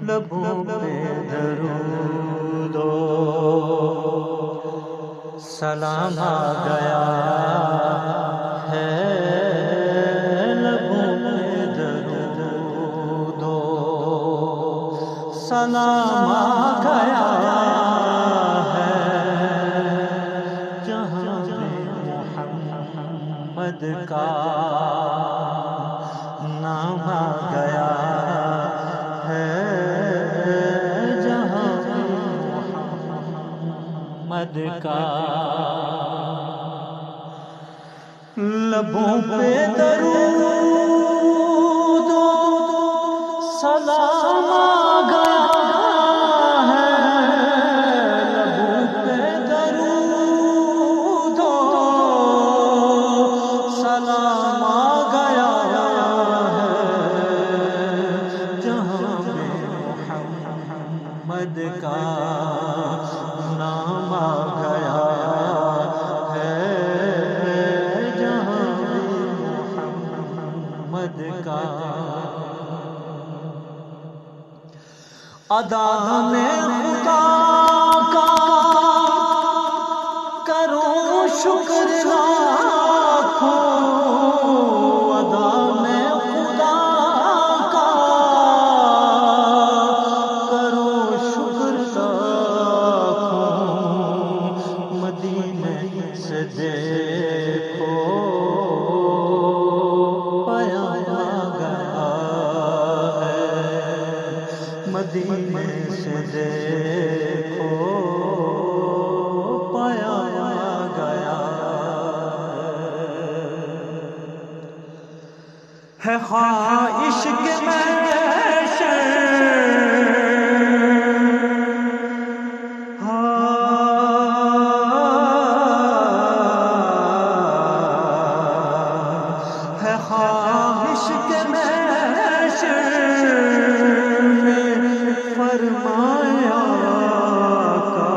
لبوں پہ درود و سلام آ گیا ہے، لبوں پہ درود و سلام آ گیا ہے، جہاں محمد کا نام آ گیا ہے، جہاں محمد کا لبوں پہ درود و سلام آ گیا ہے، لبوں پہ درود و سلام آ گیا ہے، جہاں محمد کا نام آ گیا ہے، جہاں محمد کا ادا میں خدا کا کروں شکر لاکھوں، ادا میں خدا کا کروں شکر لاکھوں، مدینے سے دیکھو پیام آ گیا ہے، مدینے سے دیکھو پیام آ گیا ہے، خواہش کے محشر ہے، خواہش کے محشر میں فرمایا کا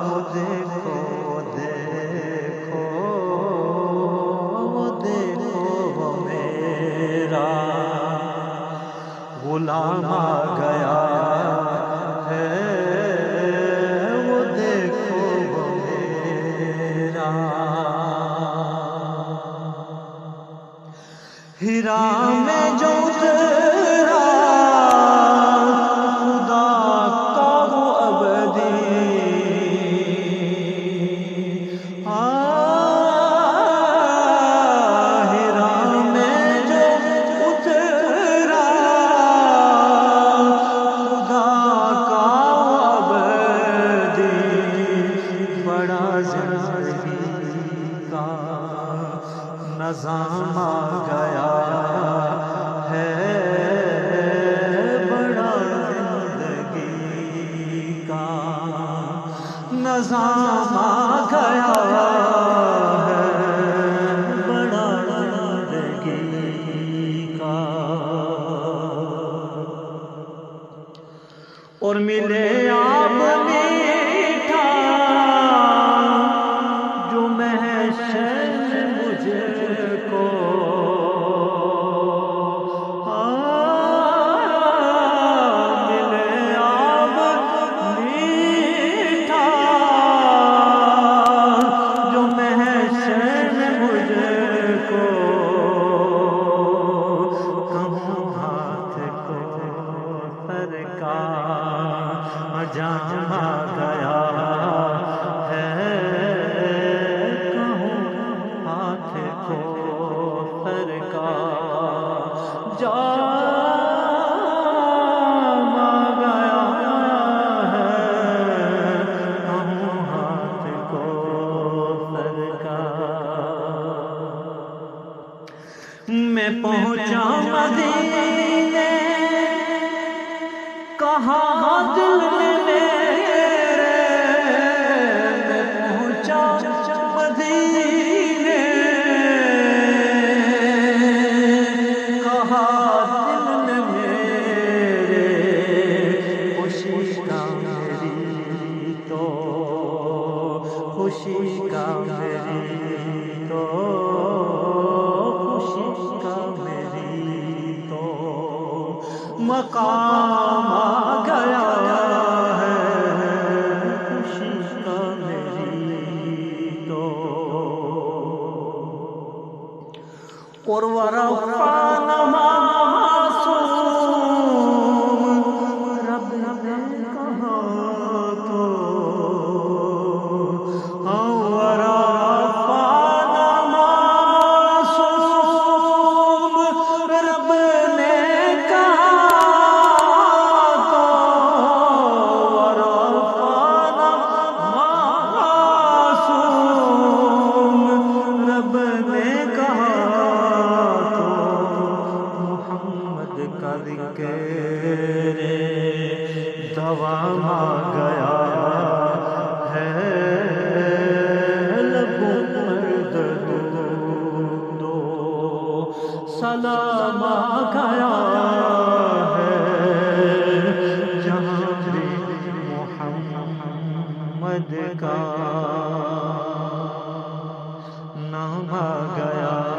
وہ دیکھو دیکھو وہ دیکھو وہ میرا غلام آ گیا ہے، وہ دیکھو وہ میرا ہیرا میں جو اترا خدا کا وہ ابدی، ہیرا میں جو اترا خدا کا وہ ابدی، بڑا زندگی کا نظام آ گیا ہے، بڑا زندگی کا نظام آ گیا ہے، بڑا زندگی کا اور ملے آپ میٹھا جو محشر مجھے کو ملے آپ میٹھا جو محشر مجھے کو، کہوں ہاتھ کو سرکار جام آ گیا ہے، کہوں ہاتھ کو سرکار جام آ گیا ہے، کہوں ہاتھ کو سرکار میں پہنچا مدینے، کہاں دل میں میرے، میں پہنچا مدینے، کہاں دل میں میرے، خوشی کا میری تو خوشی کا میری تو خوشی کا میری تو مقام آ گیا ہے خوشی کا میری تو اور ورفعنا معصوم رب نے کہا تو ورفعنا معصوم رب نے کہا تو ورفعنا معصوم رب نے کہا کا ذکر دوام آ گیا ہے لبوں پر درود و سلام آ گیا ہے جہاں بھی محمد کا نام آ گیا